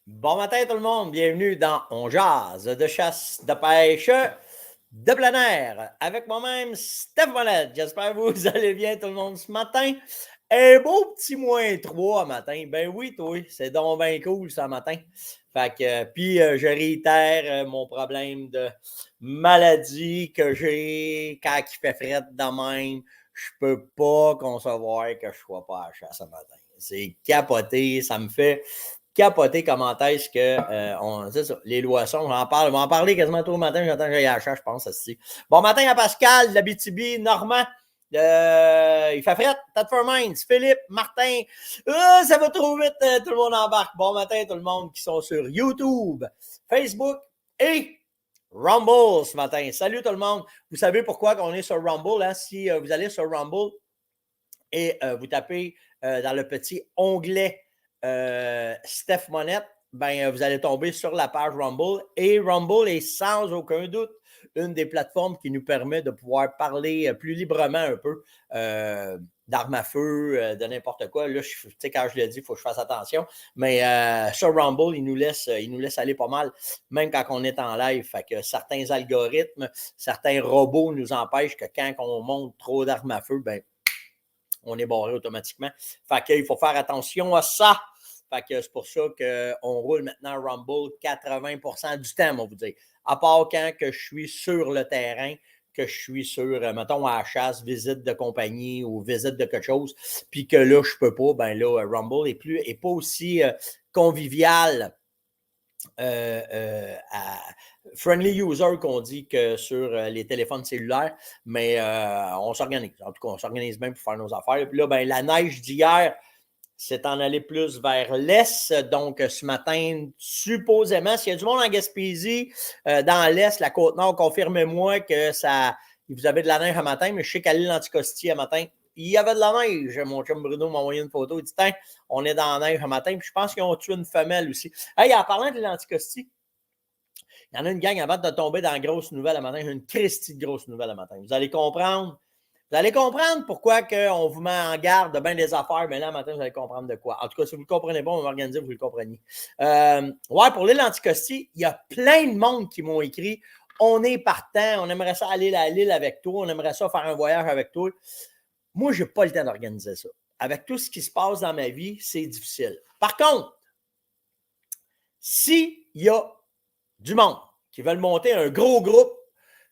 Bon matin tout le monde, bienvenue dans On Jase de chasse, de pêche, de plein air, avec moi-même Steph Monette. J'espère que vous allez bien tout le monde ce matin. Un beau petit -3 matin. Ben oui, toi, c'est donc bien cool ce matin. Fait que, puis je réitère mon problème de maladie que j'ai quand il fait fret de même. Je peux pas concevoir que je sois pas à la chasse ce matin. C'est capoté, ça me fait capoter comment est-ce que c'est ça, les loissons, on va en parler quasiment tout le matin, j'attends que j'aille à la chasse, je pense. Aussi. Bon matin à Pascal, l'Abitibi, Normand. Il fait fret, Tadford Mines, Philippe, Martin. Ça va trop vite, tout le monde embarque. Bon matin, tout le monde qui sont sur YouTube, Facebook et Rumble ce matin. Salut tout le monde. Vous savez pourquoi on est sur Rumble, hein? Si vous allez sur Rumble et vous tapez dans le petit onglet Steph Monette, ben, vous allez tomber sur la page Rumble. Et Rumble est sans aucun doute une des plateformes qui nous permet de pouvoir parler plus librement un peu d'armes à feu, de n'importe quoi. Là, tu sais, quand je le dis, il faut que je fasse attention. Mais sur Rumble, il nous laisse aller pas mal, même quand on est en live. Fait que certains algorithmes, certains robots nous empêchent que quand on monte trop d'armes à feu, ben, on est barré automatiquement. Fait qu'il faut faire attention à ça. Fait que c'est pour ça qu'on roule maintenant Rumble 80% du temps, on vous dire. À part quand que je suis sur le terrain, que je suis sur, mettons, à la chasse, visite de compagnie ou visite de quelque chose, puis que là, je ne peux pas, ben là, Rumble est pas aussi convivial à friendly user qu'on dit que sur les téléphones cellulaires, mais on s'organise. En tout cas, on s'organise même pour faire nos affaires. Puis là, ben, la neige d'hier s'est en allée plus vers l'est. Donc, ce matin, supposément, s'il y a du monde en Gaspésie, dans l'est, la Côte-Nord, confirmez-moi que vous avez de la neige un matin, mais je sais qu'à l'île Anticosti, un matin, il y avait de la neige. Mon chum Bruno m'a envoyé une photo. Il dit, tiens, on est dans la neige un matin. Puis je pense qu'ils ont tué une femelle aussi. Hey, en parlant de l'Anticosti, il y en a une gang avant de tomber dans la grosse nouvelle le matin. J'ai une Christie de grosse nouvelle le matin. Vous allez comprendre. Vous allez comprendre pourquoi on vous met en garde de bien des affaires, mais là, matin, vous allez comprendre de quoi. En tout cas, si vous ne le comprenez pas, on va organiser vous le compreniez. Ouais, pour l'île Anticosti, il y a plein de monde qui m'ont écrit. On est partant, on aimerait ça aller à l'île avec toi, on aimerait ça faire un voyage avec toi. Moi, je n'ai pas le temps d'organiser ça. Avec tout ce qui se passe dans ma vie, c'est difficile. Par contre, s'il y a du monde qui veulent monter un gros groupe,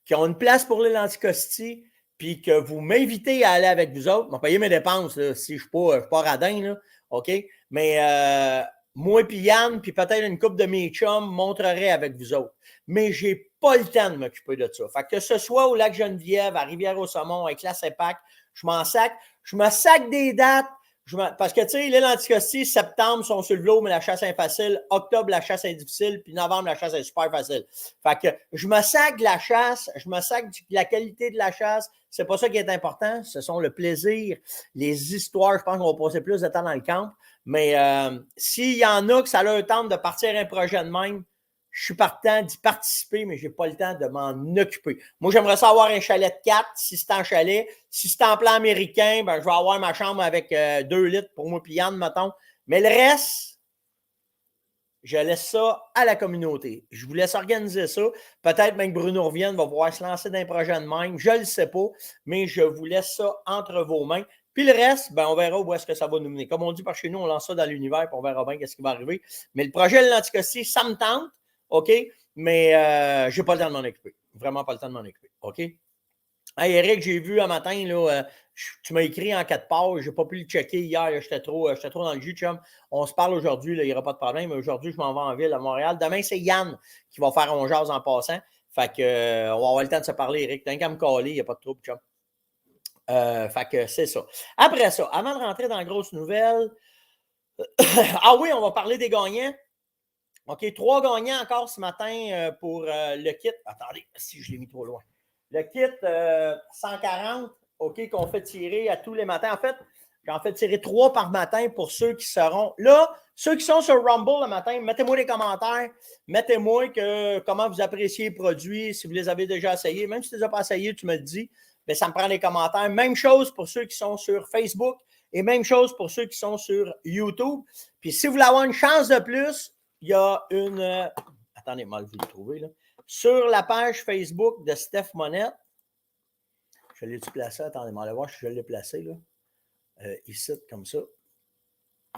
qui ont une place pour l'île Anticosti, puis que vous m'invitez à aller avec vous autres, je vais payer mes dépenses là, si je ne suis pas radin, là, OK? Mais moi puis Yann, puis peut-être une couple de mes chums montrerai avec vous autres. Mais je n'ai pas le temps de m'occuper de ça. Fait que ce soit au Lac-Geneviève, à Rivière-au-Saumon, avec la CEPAC, je m'en sac. Je me sac des dates. Parce que, tu sais, l'île Anticosti, septembre, sont sur le lot, mais la chasse est facile. Octobre, la chasse est difficile. Puis novembre, la chasse est super facile. Fait que je me sac de la chasse, je me sac de la qualité de la chasse. C'est pas ça qui est important. Ce sont le plaisir, les histoires. Je pense qu'on va passer plus de temps dans le camp. Mais s'il y en a que ça a le temps de partir un projet de même, je suis partant d'y participer, mais je n'ai pas le temps de m'en occuper. Moi, j'aimerais ça avoir un chalet de 4, si c'est en chalet. Si c'est en plan américain, ben, je vais avoir ma chambre avec 2 litres pour moi et Yann, mettons. Mais le reste, je laisse ça à la communauté. Je vous laisse organiser ça. Peut-être même que Bruno revienne, va pouvoir se lancer dans un projet de même. Je ne le sais pas, mais je vous laisse ça entre vos mains. Puis le reste, ben, on verra où est-ce que ça va nous mener. Comme on dit par chez nous, on lance ça dans l'univers, puis on verra bien qu'est-ce qui va arriver. Mais le projet de l'Anticosti, ça me tente. OK? Mais je n'ai pas le temps de m'en occuper. Vraiment pas le temps de m'en occuper. OK? Hey Eric, j'ai vu un matin, là, tu m'as écrit en 4 pages. Je n'ai pas pu le checker hier. J'étais trop dans le jus, chum. On se parle aujourd'hui, il n'y aura pas de problème. Aujourd'hui, je m'en vais en ville à Montréal. Demain, c'est Yann qui va faire un jazz en passant. Fait que on va avoir le temps de se parler, Eric. T'as qu'à me caler, il n'y a pas de trouble, chum. Fait que c'est ça. Après ça, avant de rentrer dans la grosse nouvelle, ah oui, on va parler des gagnants. OK, 3 gagnants encore ce matin pour le kit. Attendez, si je l'ai mis trop loin. Le kit 140, OK, qu'on fait tirer à tous les matins. En fait, j'en fais tirer 3 par matin pour ceux qui seront là. Ceux qui sont sur Rumble le matin, mettez-moi des commentaires. Mettez-moi comment vous appréciez les produits, si vous les avez déjà essayés. Même si tu ne les as pas essayés, tu me le dis. Bien, ça me prend des commentaires. Même chose pour ceux qui sont sur Facebook et même chose pour ceux qui sont sur YouTube. Puis si vous voulez avoir une chance de plus, il y a une... attendez, moi, je vais le trouver, là. Sur la page Facebook de Steph Monette, je l'ai-tu placé? Attendez, moi, allez voir si je l'ai placé, là. Ici, comme ça.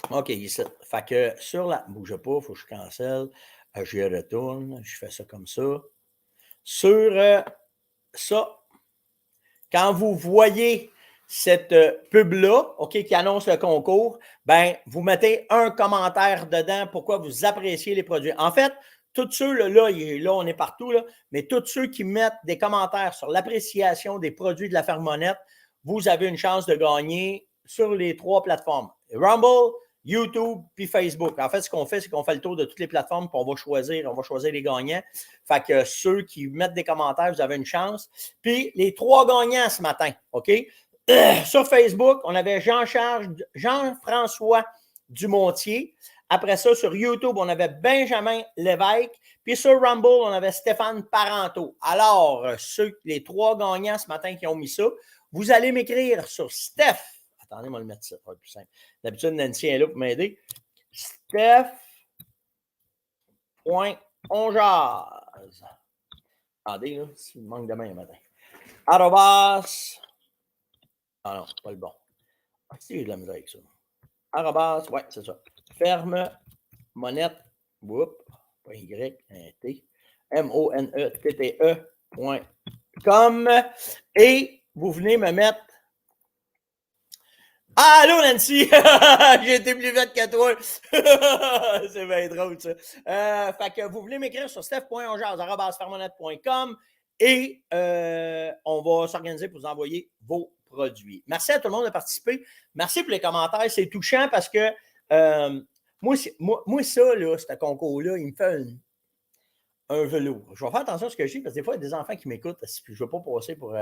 OK, ici. Fait que sur la... bougez pas, il faut que je cancelle. Je retourne. Je fais ça comme ça. Sur ça, quand vous voyez cette pub-là, OK, qui annonce le concours, ben, vous mettez un commentaire dedans pourquoi vous appréciez les produits. En fait, tous ceux, là, on est partout, là, mais tous ceux qui mettent des commentaires sur l'appréciation des produits de la Ferme Monette, vous avez une chance de gagner sur les 3 plateformes. Rumble, YouTube puis Facebook. En fait, ce qu'on fait, c'est qu'on fait le tour de toutes les plateformes puis on va choisir les gagnants. Fait que ceux qui mettent des commentaires, vous avez une chance. Puis les 3 gagnants ce matin, OK? Sur Facebook, on avait Jean-François Dumontier. Après ça, sur YouTube, on avait Benjamin Lévesque. Puis sur Rumble, on avait Stéphane Parenteau. Alors, les 3 gagnants ce matin qui ont mis ça, vous allez m'écrire sur Steph. Attendez, on va le mettre ça, ça va être plus simple. D'habitude, Nancy est là pour m'aider. Steph.onjaz. Attendez, là, s'il me manque de main le matin. Arrobas. Ah non, c'est pas le bon. Si, j'ai de la misère avec ça. Arrobas, ouais, c'est ça. Ferme Monette. Whoop, pas Y, un T. MONETTE.com. Et vous venez me mettre. Ah, allô, Nancy! J'ai été plus vite que toi! C'est bien drôle, ça. Fait que vous voulez m'écrire sur steph.onjaz.com et on va s'organiser pour vous envoyer vos produits. Merci à tout le monde de participer. Merci pour les commentaires. C'est touchant parce que moi, ça, là, ce concours-là, il me fait un velours. Je vais faire attention à ce que je dis parce que des fois, il y a des enfants qui m'écoutent. Je ne veux pas passer pour...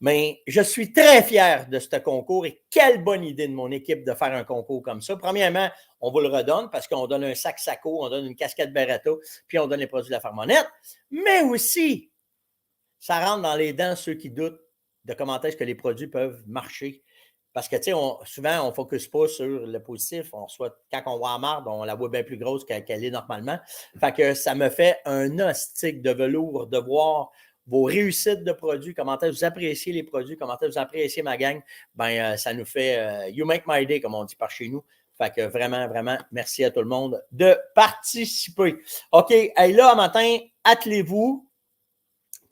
mais je suis très fier de ce concours et quelle bonne idée de mon équipe de faire un concours comme ça. Premièrement, on vous le redonne parce qu'on donne un sac Saco, on donne une casquette Beretta, puis on donne les produits de la Ferme Monette. Mais aussi, ça rentre dans les dents ceux qui doutent de comment est-ce que les produits peuvent marcher. Parce que, tu sais, souvent, on ne focus pas sur le positif. Quand on voit la marde, on la voit bien plus grosse qu'elle est normalement. Fait que ça me fait un hostique de velours de voir vos réussites de produits, comment est-ce que vous appréciez les produits, comment est-ce que vous appréciez ma gang. Ben, ça nous fait you make my day, comme on dit par chez nous. Fait que vraiment, vraiment, merci à tout le monde de participer. OK, hey, là, matin, attelez-vous.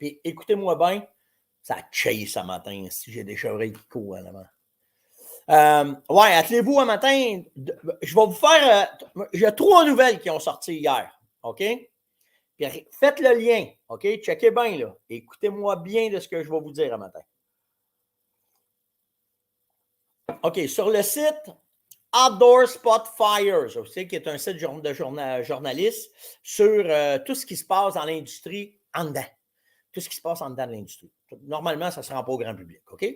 Puis écoutez-moi bien, ça chase ce matin si j'ai des chevreuils qui courent en avant. Ouais, attelez-vous un matin. Je vais vous faire. J'ai 3 nouvelles qui ont sorti hier. OK? Puis faites le lien. OK? Checkez bien, là. Écoutez-moi bien de ce que je vais vous dire un matin. OK, sur le site Outdoor Spot Fires, je sais qui est un site de journalistes sur tout ce qui se passe dans l'industrie en dedans. Tout ce qui se passe en dedans de l'industrie. Normalement, ça ne se rend pas au grand public. OK?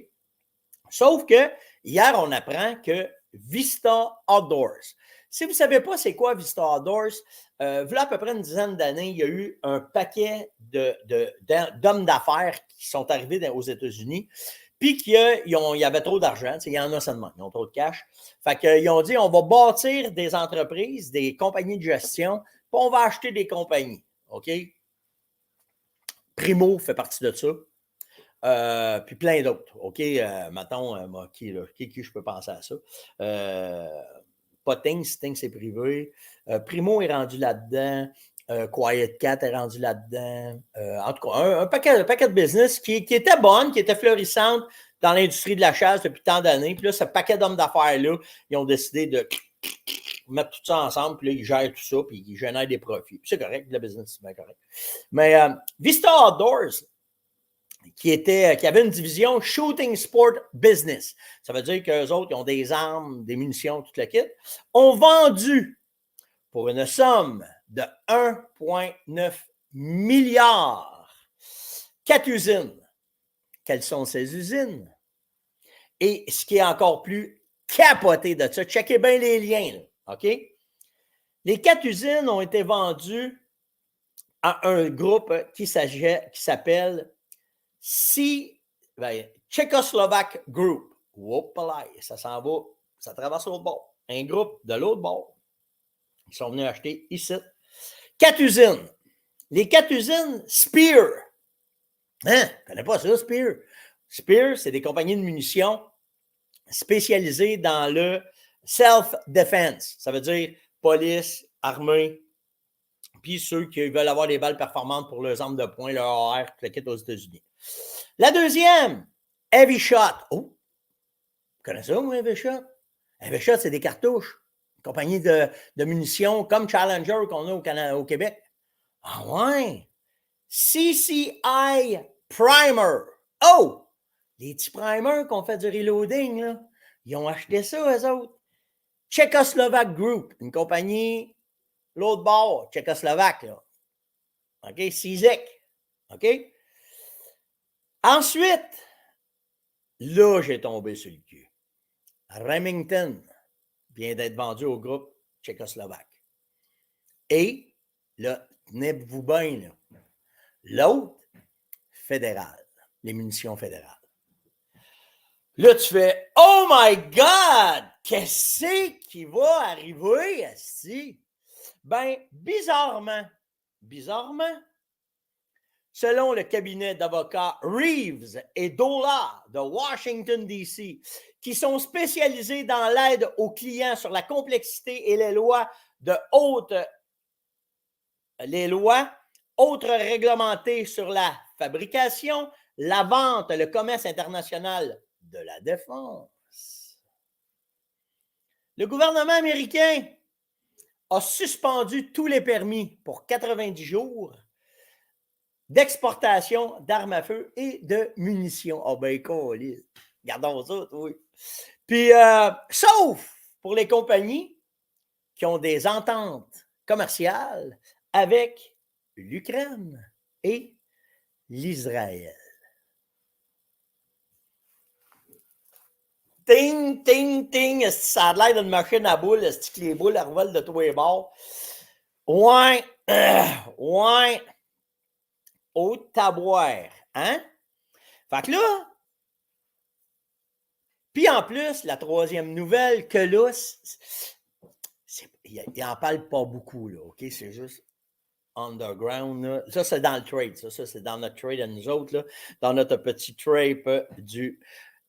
Sauf que hier, on apprend que Vista Outdoors. Si vous ne savez pas c'est quoi Vista Outdoors, voilà à peu près une dizaine d'années, il y a eu un paquet d'hommes d'affaires qui sont arrivés aux États-Unis, puis qu'il y avait trop d'argent, il y en a seulement, ils ont trop de cash. Fait qu'ils ont dit, on va bâtir des entreprises, des compagnies de gestion, puis on va acheter des compagnies. OK? Primo fait partie de ça. Puis plein d'autres. OK, mettons, qui je peux penser à ça? Pas Ting c'est privé. Primo est rendu là-dedans. Quiet Cat est rendu là-dedans. En tout cas, un paquet de business qui était bonne, qui était florissante dans l'industrie de la chasse depuis tant d'années. Puis là, ce paquet d'hommes d'affaires-là, ils ont décidé de mettre tout ça ensemble, puis là, ils gèrent tout ça, puis ils génèrent des profits. Puis c'est correct, le business, c'est bien correct. Mais Vista Outdoors, qui avait une division Shooting Sport Business. Ça veut dire qu'eux autres, ils ont des armes, des munitions, tout le kit, ont vendu pour une somme de 1,9 milliard 4 usines. Quelles sont ces usines? Et ce qui est encore plus capoté de ça, checkez bien les liens, là, OK? Les 4 usines ont été vendues à un groupe qui s'appelle Czechoslovak Group. Ça s'en va, ça traverse l'autre bord. Un groupe de l'autre bord. Ils sont venus acheter ici 4 usines. Les 4 usines, Spear. Hein? Tu connais pas ça, Spear? Spear, c'est des compagnies de munitions spécialisées dans le self-defense. Ça veut dire police, armée, puis ceux qui veulent avoir des balles performantes pour leurs armes de poing, leur AR, tout le kit aux États-Unis. La deuxième, Heavy Shot. Oh, vous connaissez ça, moi, Heavy Shot? Heavy Shot, c'est des cartouches. Une compagnie de munitions comme Challenger qu'on a au Québec. Ah ouais! CCI Primer. Oh! Les petits primers qu'on fait du reloading, là, ils ont acheté ça, eux autres. Czechoslovak Group, une compagnie, l'autre bord, Tchécoslovaque, là. OK? CISEC. OK? Ensuite, là, j'ai tombé sur le cul. Remington vient d'être vendu au groupe tchécoslovaque. Et, là, tenez-vous bien, là. L'autre, fédéral, les munitions fédérales. Là, tu fais « Oh my God! Qu'est-ce qui va arriver, asti? » Ben, bizarrement, selon le cabinet d'avocats Reeves et Dola de Washington, D.C., qui sont spécialisés dans l'aide aux clients sur la complexité et les lois autres réglementées sur la fabrication, la vente, le commerce international de la défense. Le gouvernement américain a suspendu tous les permis pour 90 jours d'exportation d'armes à feu et de munitions. Ah ben, gardons ça, oui. Puis, sauf pour les compagnies qui ont des ententes commerciales avec l'Ukraine et l'Israël. Ting, ting, ting, est-ce que ça a l'air d'une machine à boules, est-ce que les boules revolent de tous les bords? Ouais, ouais, au taboire, hein? Fait que là, puis en plus, la troisième nouvelle, que là, il n'en parle pas beaucoup, là, OK? C'est juste underground, là. Ça, c'est dans le trade, ça c'est dans notre trade à nous autres, là, dans notre petit trade du...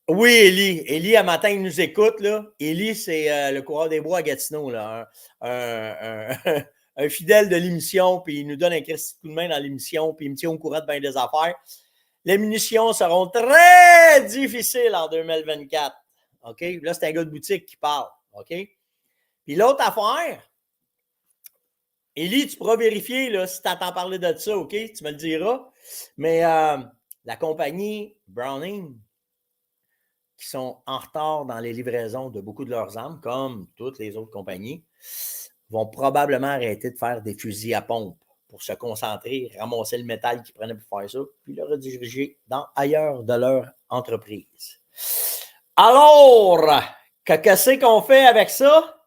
Oui, Élie. Élie, à matin, il nous écoute, là. Élie, c'est le coureur des bois à Gatineau, là. Un fidèle de l'émission, puis il nous donne un petit coup de main dans l'émission, puis il me tient au courant de bien des affaires. Les munitions seront très difficiles en 2024. OK? Là, c'est un gars de boutique qui parle. OK? Puis l'autre affaire, Élie, tu pourras vérifier là, si tu entends parler de ça, OK? Tu me le diras. Mais la compagnie Browning, qui sont en retard dans les livraisons de beaucoup de leurs armes, comme toutes les autres compagnies, vont probablement arrêter de faire des fusils à pompe pour se concentrer, ramasser le métal qu'ils prenaient pour faire ça, puis le rediriger ailleurs de leur entreprise. Alors, qu'est-ce qu'on fait avec ça?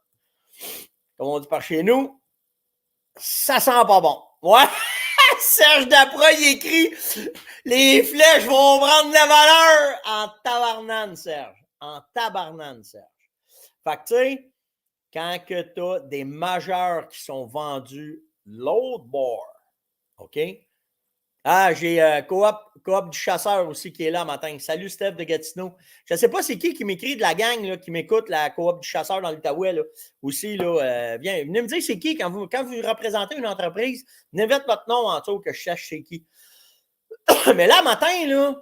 Comme on dit par chez nous, ça sent pas bon. Ouais! Serge Dapra, il écrit « Les flèches vont prendre de la valeur! » En tabarnane, Serge. En tabarnane, Serge. Fait que, tu sais, quand que tu as des majeurs qui sont vendus l'autre bord, OK? Ah, j'ai Coop du chasseur aussi qui est là matin. Salut, Steph de Gatineau. Je ne sais pas c'est qui m'écrit de la gang là, qui m'écoute, la Coop du chasseur dans l'Outaouais. Là, aussi, là, venez me dire c'est qui quand vous représentez une entreprise. Venez mettre votre nom en dessous que je sache c'est qui. Mais là, matin, là,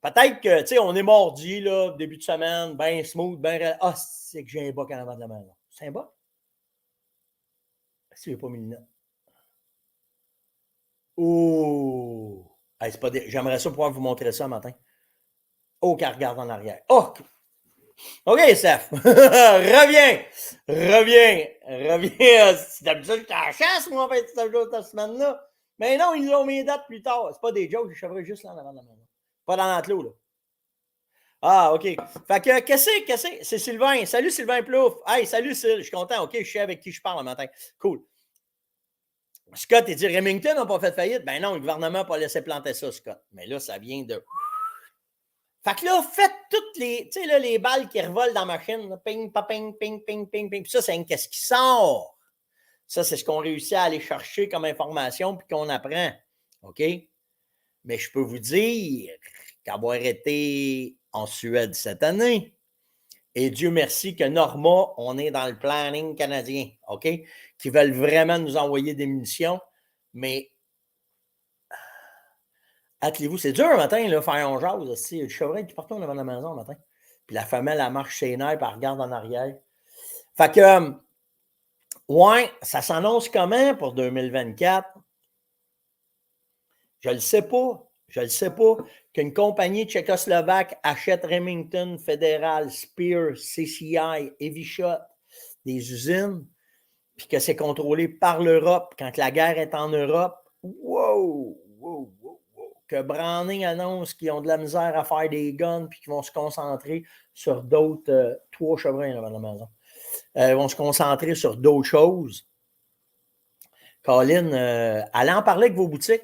peut-être que, tu sais, on est mardi, là, début de semaine, bien smooth, bien... Ah, c'est que j'ai un boc en avant de la main. Là. C'est un boc? Si j'ai pas mis le note. Oh! Hey, j'aimerais ça pouvoir vous montrer ça matin. Oh, qu'elle regarde en arrière. Oh! OK, Steph. Reviens. D'habitude, je t'en chasse, moi, en fait, cette semaine-là. Mais non, ils l'ont mis les dates plus tard. C'est pas des jokes, je chevrerai juste là en avant de la main. Pas dans l'enclos, là. Ah, OK. Fait que, qu'est-ce que c'est? C'est Sylvain. Salut, Sylvain Plouf. Hey, salut, Syl. Je suis content. OK, je sais avec qui je parle le matin. Cool. Scott, il dit Remington n'a pas fait faillite. Ben non, le gouvernement n'a pas laissé planter ça, Scott. Mais là, ça vient de. Fait que là, faites toutes les. Tu sais, là, les balles qui revolent dans la machine. Là, ping, ping, ping, ping, ping, ping. Puis ça, c'est qu'est-ce qui sort? Ça, c'est ce qu'on réussit à aller chercher comme information puis qu'on apprend. OK? Mais je peux vous dire qu'avoir été en Suède cette année, et Dieu merci que Norma, on est dans le planning canadien, OK? Qui veulent vraiment nous envoyer des munitions, mais attelez-vous, c'est dur un matin, là, faire un jase aussi. Le chevreuil qui partout devant la maison le matin. Puis la femelle, elle marche ses nerfs, puis elle regarde en arrière. Fait que, ouais, ça s'annonce comment pour 2024? Je ne le sais pas. Je ne le sais pas. Qu'une compagnie tchécoslovaque achète Remington, Federal, Spear, CCI, Heavy-Shot, des usines, puis que c'est contrôlé par l'Europe quand la guerre est en Europe. Wow! Que Browning annonce qu'ils ont de la misère à faire des guns puis qu'ils vont se concentrer sur d'autres, 3 chevreuils devant la maison. Ils vont se concentrer sur d'autres choses. Colin, allez en parler avec vos boutiques.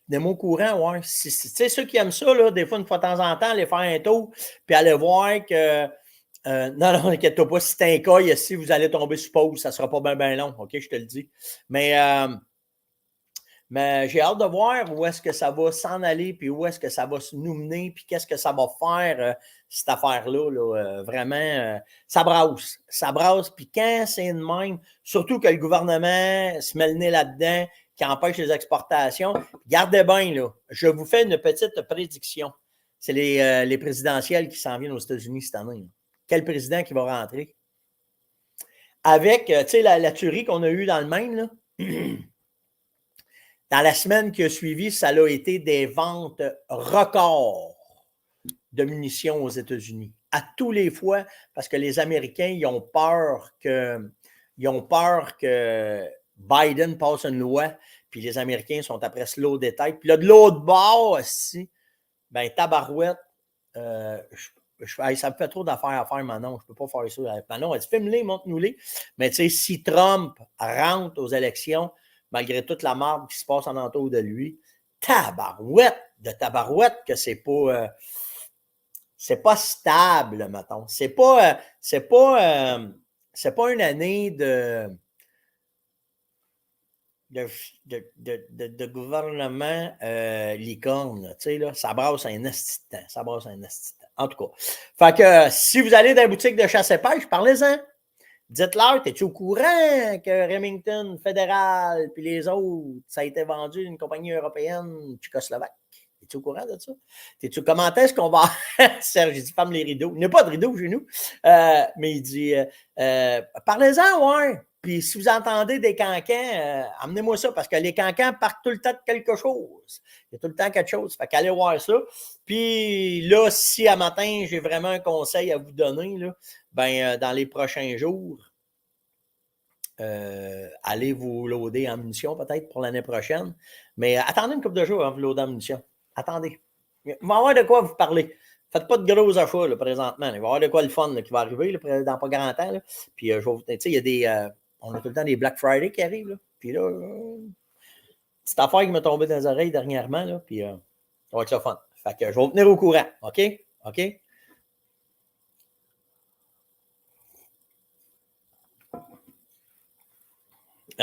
Tenez-moi au courant, ouais. Tu sais, ceux qui aiment ça, là, des fois, une fois de temps en temps, aller faire un tour, puis aller voir que. Non, inquiète-toi pas, si c'est un cas, ici, vous allez tomber sur pause, ça ne sera pas bien long, OK, je te le dis. Mais j'ai hâte de voir où est-ce que ça va s'en aller, puis où est-ce que ça va nous mener, puis qu'est-ce que ça va faire, cette affaire-là. Là, vraiment, ça brasse. Ça brasse, puis quand c'est de même, surtout que le gouvernement se met le nez là-dedans, qui empêche les exportations, gardez bien, là, je vous fais une petite prédiction. C'est les présidentielles qui s'en viennent aux États-Unis cette année. Là. Quel président qui va rentrer? Avec, tu sais, la tuerie qu'on a eue dans le Maine, là, dans la semaine qui a suivi, ça a été des ventes records de munitions aux États-Unis. À tous les fois, parce que les Américains, ils ont peur que Biden passe une loi, puis les Américains sont après slow des têtes. Puis là, de l'autre bord aussi, ben tabarouette, ça me fait trop d'affaires à faire, Manon. Je ne peux pas faire ça. Manon, elle dit, filme-les, montre-nous-les. Mais tu sais, si Trump rentre aux élections, malgré toute la merde qui se passe en entour de lui, tabarouette que c'est pas stable, mettons. C'est pas une année de gouvernement licorne. Tu sais, là, ça brasse un esti de temps. Ça brasse un esti de temps. En tout cas. Fait que si vous allez dans la boutique de chasse et pêche, parlez-en. Dites-leur, es-tu au courant que Remington, Fédéral, puis les autres, ça a été vendu d'une compagnie européenne tchécoslovaque? Es-tu au courant de ça? Comment est-ce qu'on va... Serge, il dit, ferme les rideaux. Il n'y a pas de rideaux chez nous. Mais il dit, parlez-en, ouais. Puis si vous entendez des cancans, amenez-moi ça, parce que les cancans partent tout le temps de quelque chose. Il y a tout le temps quelque chose. Fait qu'allez voir ça. Puis là, si à matin, j'ai vraiment un conseil à vous donner, là, ben, dans les prochains jours, allez vous loader en munitions peut-être pour l'année prochaine. Mais attendez une couple de jours avant de vous loader en munitions. Attendez. Il va y avoir de quoi vous parler. Faites pas de gros achats là, présentement. Il va y avoir de quoi le fun là, qui va arriver là, dans pas grand temps. Là. Puis je vais vous. Tu sais, il y a des. On a tout le temps des Black Friday qui arrivent. Là. Puis là, petite affaire qui m'est tombée dans les oreilles dernièrement. Là, puis ça va être le fun. Fait que je vais vous tenir au courant. OK? OK?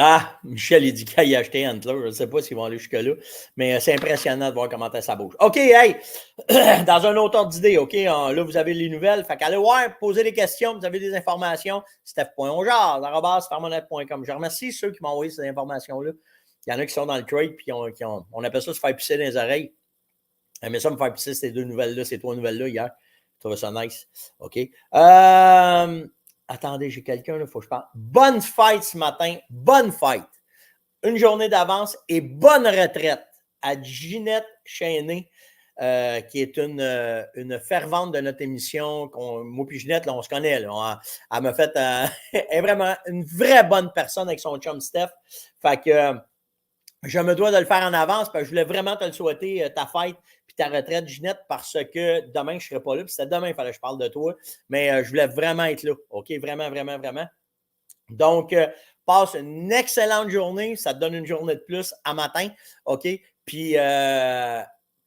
Ah, Michel, il dit qu'il a acheté Antler. Je ne sais pas s'ils vont aller jusque-là, mais c'est impressionnant de voir comment ça bouge. OK, hey, dans un autre ordre d'idée, OK, là, vous avez les nouvelles. Fait qu'allez voir, posez des questions, vous avez des informations. Steph.onjard@farmonet.com. Je remercie ceux qui m'ont envoyé ces informations-là. Il y en a qui sont dans le trade, puis on appelle ça se faire pisser dans les oreilles. Mais ça, me faire pisser ces 2 nouvelles-là, ces 3 nouvelles-là hier. Je trouvais ça nice. OK. Attendez, j'ai quelqu'un, il faut que je parle. Bonne fête ce matin. Bonne fête. Une journée d'avance et bonne retraite à Ginette Chainé, qui est une fervente de notre émission. Moi et Ginette, là, on se connaît. Là. Elle m'a fait... elle est vraiment une vraie bonne personne avec son chum Steph. Fait que je me dois de le faire en avance parce que je voulais vraiment te le souhaiter, ta fête puis ta retraite, Ginette, parce que demain, je ne serai pas là. Puis c'était demain, il fallait que je parle de toi. Mais je voulais vraiment être là. OK? Vraiment, vraiment, vraiment. Donc, passe une excellente journée. Ça te donne une journée de plus à matin. OK? Puis,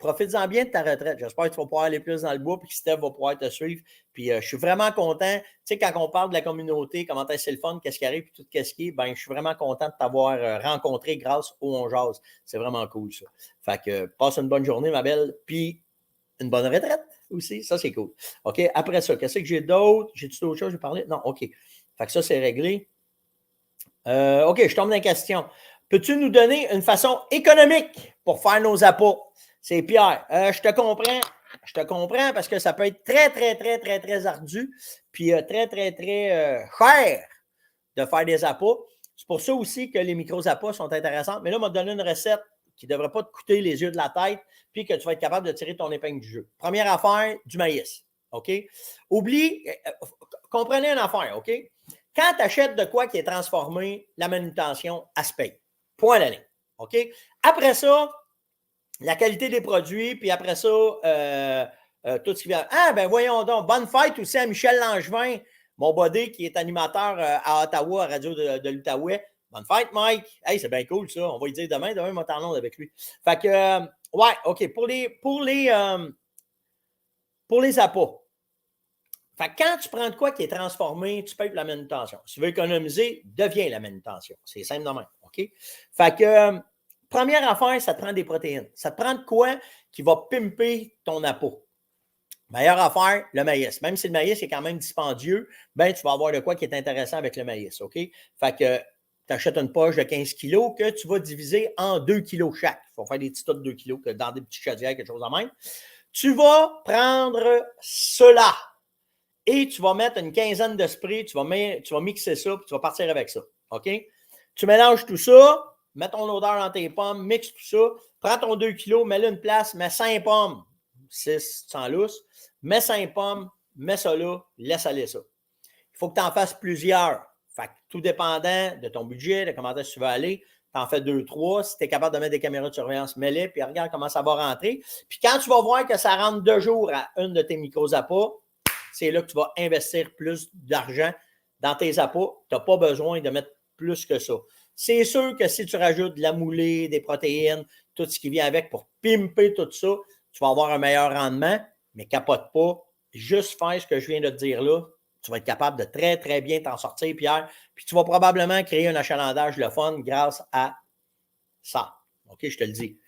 profites-en bien de ta retraite. J'espère que tu vas pouvoir aller plus dans le bois et que Steph va pouvoir te suivre. Puis je suis vraiment content. Tu sais, quand on parle de la communauté, comment est-ce que c'est le fun, qu'est-ce qui arrive, puis tout qu'est-ce qui est, ben, je suis vraiment content de t'avoir rencontré grâce au On Jase. C'est vraiment cool, ça. Fait que passe une bonne journée, ma belle, puis une bonne retraite aussi. Ça, c'est cool. OK, après ça, qu'est-ce que j'ai d'autre? J'ai-tu d'autres choses? J'ai parlé? Non, OK. Fait que ça, c'est réglé. OK, je tombe dans la question. Peux-tu nous donner une façon économique pour faire nos appâts? C'est Pierre. Je te comprends. Je te comprends parce que ça peut être très, très, très, très, très ardu, puis très, très, très cher de faire des appâts. C'est pour ça aussi que les micros-appâts sont intéressantes. Mais là, on m'a donné une recette qui ne devrait pas te coûter les yeux de la tête, puis que tu vas être capable de tirer ton épingle du jeu. Première affaire, du maïs. OK? Comprenez une affaire, OK? Quand tu achètes de quoi qui est transformé, la manutention, elle se paye. Point à la ligne. OK? Après ça, la qualité des produits, puis après ça, tout ce qui vient. Ah, ben voyons donc. Bonne fête aussi à Michel Langevin, mon buddy qui est animateur à Ottawa, à Radio de l'Outaouais. Bonne fête, Mike. Hey, c'est bien cool, ça. On va y dire demain. Demain, on va t'en avec lui. Fait que, ouais, OK. Pour les appâts. Fait que quand tu prends de quoi qui est transformé, tu payes pour la manutention. Si tu veux économiser, deviens la manutention. C'est simple de même. OK? Fait que, première affaire, ça te prend des protéines. Ça te prend de quoi qui va pimper ton appât. Meilleure affaire, le maïs. Même si le maïs est quand même dispendieux, ben tu vas avoir de quoi qui est intéressant avec le maïs. OK? Fait que tu achètes une poche de 15 kg que tu vas diviser en 2 kg chaque. Il faut faire des petits tas de 2 kg dans des petits chaudières, quelque chose de même. Tu vas prendre cela. Et tu vas mettre une quinzaine de sprays, tu vas mixer ça, puis tu vas partir avec ça. OK? Tu mélanges tout ça, mets ton odeur dans tes pommes, mixe tout ça, prends ton 2 kg, mets-le une place, mets 5 pommes, 6 sans lousse, mets 5 pommes, mets ça là, laisse aller ça. Il faut que tu en fasses plusieurs. Fait que tout dépendant de ton budget, de comment tu veux aller, tu en fais 2, 3. Si tu es capable de mettre des caméras de surveillance, mets-les, puis regarde comment ça va rentrer. Puis quand tu vas voir que ça rentre 2 jours à une de tes micros-appâts, c'est là que tu vas investir plus d'argent dans tes appâts. Tu n'as pas besoin de mettre plus que ça. C'est sûr que si tu rajoutes de la moulée, des protéines, tout ce qui vient avec pour pimper tout ça, tu vas avoir un meilleur rendement, mais capote pas. Juste faire ce que je viens de te dire là, tu vas être capable de très, très bien t'en sortir, Pierre. Puis tu vas probablement créer un achalandage le fun grâce à ça. OK, je te le dis.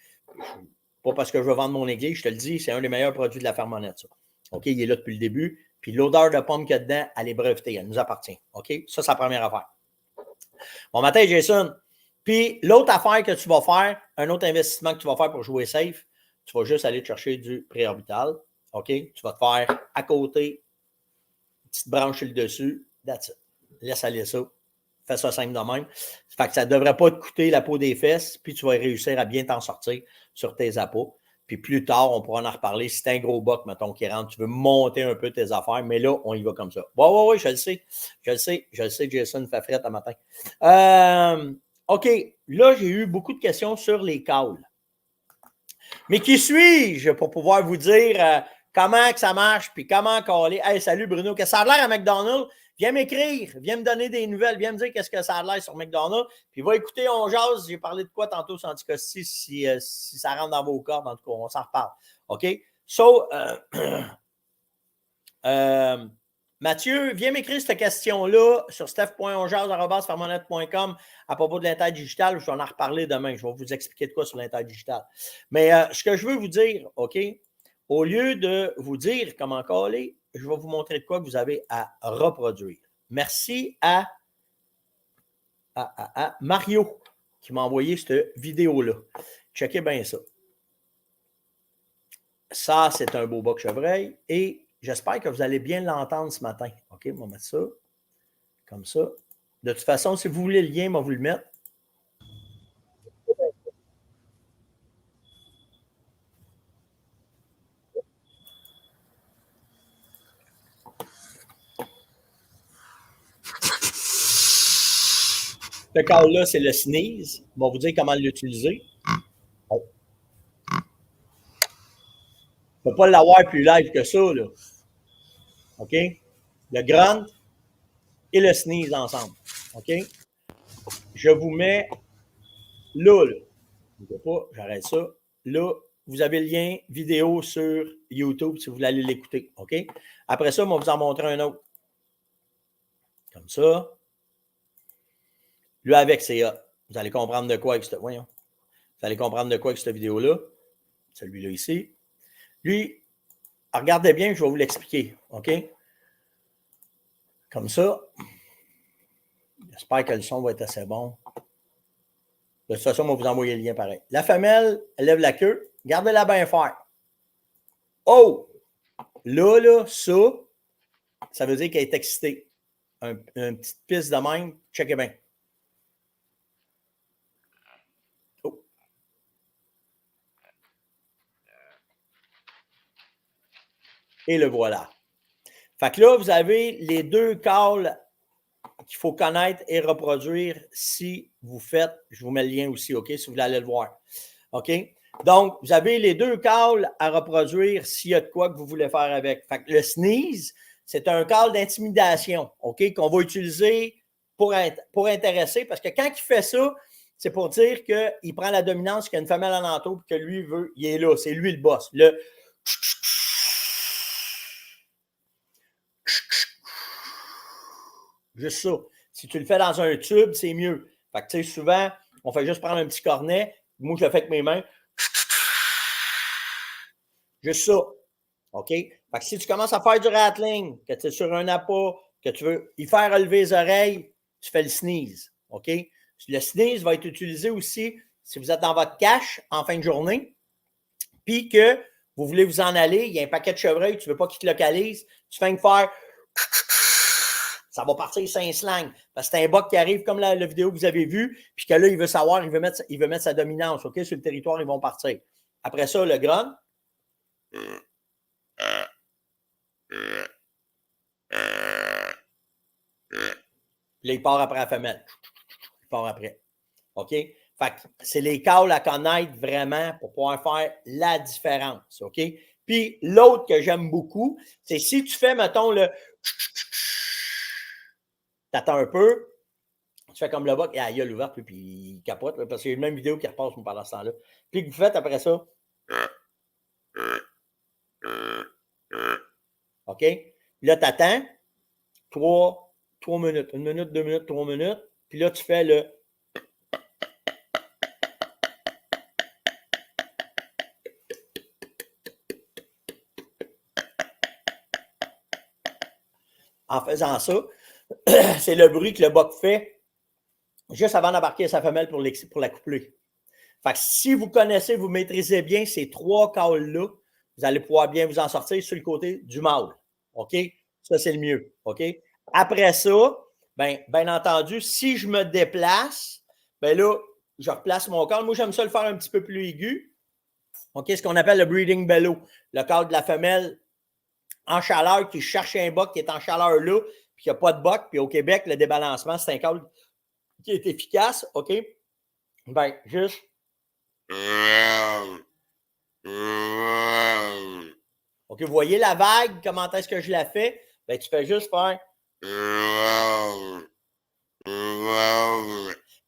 Pas parce que je veux vendre mon église, je te le dis, c'est un des meilleurs produits de la Fermonnette, ça. OK, il est là depuis le début. Puis l'odeur de pomme qu'il y a dedans, elle est brevetée, elle nous appartient. OK? Ça, c'est la première affaire. Bon matin, Jason. Puis l'autre affaire que tu vas faire, un autre investissement que tu vas faire pour jouer safe, tu vas juste aller te chercher du préorbital. OK? Tu vas te faire à côté, une petite branche sur le dessus. That's it. Laisse aller ça. Fais ça simple de même. Fait que ça ne devrait pas te coûter la peau des fesses, puis tu vas réussir à bien t'en sortir sur tes appâts. Puis plus tard, on pourra en reparler. Si c'est un gros boc, mettons, qui rentre, tu veux monter un peu tes affaires, mais là, on y va comme ça. Oui, je le sais. Je le sais, Jason fait frette à matin. OK. Là, j'ai eu beaucoup de questions sur les caules. Mais qui suis-je pour pouvoir vous dire comment que ça marche, puis comment caler? Hey, salut Bruno, qu'est-ce que ça a l'air à McDonald's? Viens m'écrire, viens me donner des nouvelles, viens me dire qu'est-ce que ça a l'air sur McDonald's. Puis va écouter On Jase. J'ai parlé de quoi tantôt sur Anticosti si ça rentre dans vos cordes. En tout cas, on s'en reparle. OK? So, Mathieu, viens m'écrire cette question-là sur steph.onjase@fermonnette.com à propos de l'interdigital. Je vais en reparler demain. Je vais vous expliquer de quoi sur l'interdigital. Mais ce que je veux vous dire, OK? Au lieu de vous dire comment caler, je vais vous montrer de quoi que vous avez à reproduire. Merci à Mario qui m'a envoyé cette vidéo-là. Checkez bien ça. Ça, c'est un beau boc chevreuil et j'espère que vous allez bien l'entendre ce matin. OK, on va mettre ça comme ça. De toute façon, si vous voulez le lien, on va vous le mettre. Ce câble-là, c'est le sneeze. On va vous dire comment l'utiliser. Oh. On ne peut pas l'avoir plus live que ça, là. OK? Le grunt et le sneeze ensemble. OK? Je vous mets là, là. Je ne sais pas, j'arrête ça. Là, vous avez le lien vidéo sur YouTube si vous voulez aller l'écouter. OK? Après ça, on va vous en montrer un autre. Comme ça. Lui avec, c'est hot. Vous allez comprendre de quoi avec cette. Voyons. Vous allez comprendre de quoi avec cette vidéo-là. Celui-là ici. Lui, regardez bien, je vais vous l'expliquer. OK? Comme ça. J'espère que le son va être assez bon. De toute façon, on va vous envoyer le lien pareil. La femelle, elle lève la queue. Gardez-la bien fort. Oh! Là, ça veut dire qu'elle est excitée. Une petite piste de même. Checkez bien. Oh. Et le voilà. Fait que là, vous avez les deux calls qu'il faut connaître et reproduire si vous faites. Je vous mets le lien aussi, OK? Si vous voulez aller le voir. OK? Donc, vous avez les deux calls à reproduire s'il y a de quoi que vous voulez faire avec. Fait que le sneeze, c'est un call d'intimidation, OK? Qu'on va utiliser pour intéresser. Parce que quand il fait ça, c'est pour dire qu'il prend la dominance, qu'il y a une femelle en entour, et que lui veut, il est là. C'est lui le boss. Le juste ça. Si tu le fais dans un tube, c'est mieux. Fait que, tu sais, souvent, on fait juste prendre un petit cornet. Moi, je le fais avec mes mains. Juste ça. OK? Fait que si tu commences à faire du rattling, que tu es sur un appât, que tu veux y faire relever les oreilles, tu fais le sneeze. OK? Le sneeze va être utilisé aussi si vous êtes dans votre cache en fin de journée, puis que vous voulez vous en aller, il y a un paquet de chevreuils, tu ne veux pas qu'il te localise, tu fais faire. Ça va partir sans slang. Parce que c'est un bug qui arrive comme la vidéo que vous avez vue, puis que là, il veut savoir, il veut mettre sa dominance. OK? Sur le territoire, ils vont partir. Après ça, le grunt. Là, il part après la femelle. Il part après. OK? Fait que c'est les calls à connaître vraiment pour pouvoir faire la différence. OK? Puis l'autre que j'aime beaucoup, c'est si tu fais, mettons, le t'attends un peu, tu fais comme le bas, il a gueule ouverte, puis il capote, parce qu'il y a une même vidéo qui repasse pendant ce temps-là. Puis que vous faites après ça. OK? Là, tu attends 3 minutes. 1 minute, 2 minutes, 3 minutes. Puis là, tu fais le. En faisant ça, c'est le bruit que le boc fait juste avant d'embarquer sa femelle pour la coupler. Fait que si vous connaissez, vous maîtrisez bien ces 3 calls-là, vous allez pouvoir bien vous en sortir sur le côté du mâle. OK? Ça, c'est le mieux. OK? Après ça, bien entendu, si je me déplace, bien là, je replace mon call. Moi, j'aime ça le faire un petit peu plus aigu. OK? Ce qu'on appelle le breeding bellow. Le call de la femelle en chaleur qui cherche un boc qui est en chaleur là, puis qu'il n'y a pas de boc. Puis au Québec, le débalancement, c'est un call qui est efficace. OK? Bien, juste. OK, vous voyez la vague, comment est-ce que je la fais? Bien, tu fais juste faire.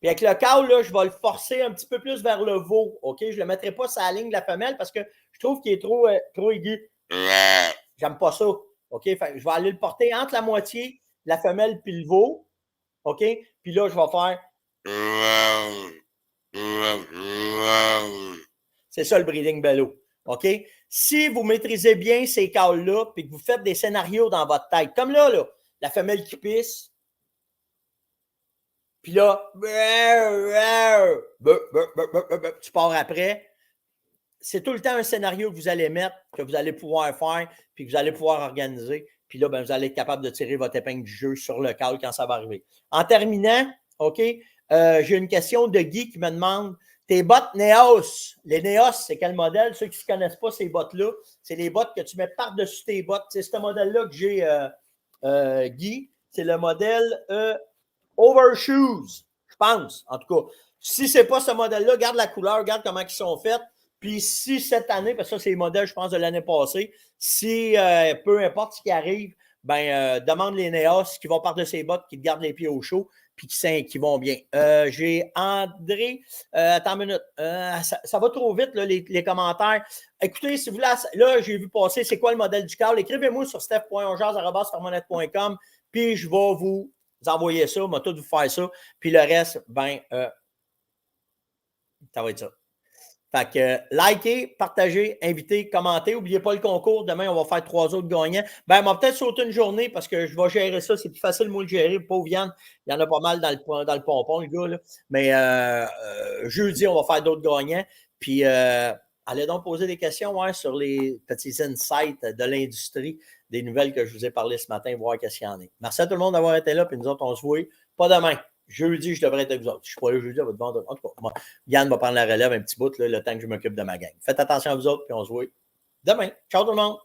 Puis avec le call, là, je vais le forcer un petit peu plus vers le veau. OK? Je ne le mettrai pas sur la ligne de la femelle parce que je trouve qu'il est trop aigu. J'aime pas ça. OK? Fait, je vais aller le porter entre la moitié, la femelle puis le veau. OK? Puis là, je vais faire. C'est ça le breeding bellow. OK? Si vous maîtrisez bien ces calls-là, puis que vous faites des scénarios dans votre tête, comme là, la femelle qui pisse, puis là, tu pars après. C'est tout le temps un scénario que vous allez mettre, que vous allez pouvoir faire, puis que vous allez pouvoir organiser. Puis là, vous allez être capable de tirer votre épingle du jeu sur le call quand ça va arriver. En terminant, OK, j'ai une question de Guy qui me demande tes bottes Neos. Les Neos, c'est quel modèle? Ceux qui ne connaissent pas ces bottes-là, c'est les bottes que tu mets par-dessus tes bottes. C'est ce modèle-là que j'ai, Guy. C'est le modèle Overshoes, je pense, en tout cas. Si ce n'est pas ce modèle-là, regarde la couleur, regarde comment ils sont faits. Puis si cette année, parce que ça, c'est les modèles, je pense, de l'année passée, si peu importe ce qui arrive, demande les Néos qui vont par-dessus les bottes, qui te gardent les pieds au chaud, puis qui vont bien. J'ai André. Attends une minute. Ça va trop vite, là, les commentaires. Écoutez, si vous voulez, là, j'ai vu passer c'est quoi le modèle du câble. Écrivez-moi sur steph.onjaz@fermonette.com, puis je vais vous envoyer ça, je vais tout vous faire ça. Puis le reste, ça va être ça. Fait que likez, partagez, invitez, commentez. N'oubliez pas le concours. Demain, on va faire 3 autres gagnants. On va peut-être sauter une journée parce que je vais gérer ça. C'est plus facile, moi, de gérer. Pauvre Yann, il y en a pas mal dans le pompon, le gars. Là. Mais jeudi, on va faire d'autres gagnants. Puis, allez donc poser des questions sur les petits insights de l'industrie, des nouvelles que je vous ai parlé ce matin, voir qu'est-ce qu'il y en a. Merci à tout le monde d'avoir été là. Puis nous autres, on se voit pas demain. Jeudi, je devrais être avec vous autres. Je ne suis pas là jeudi, à votre vendre. En tout cas, moi, Yann va prendre la relève un petit bout, là, le temps que je m'occupe de ma gang. Faites attention à vous autres, puis on se voit demain. Ciao tout le monde!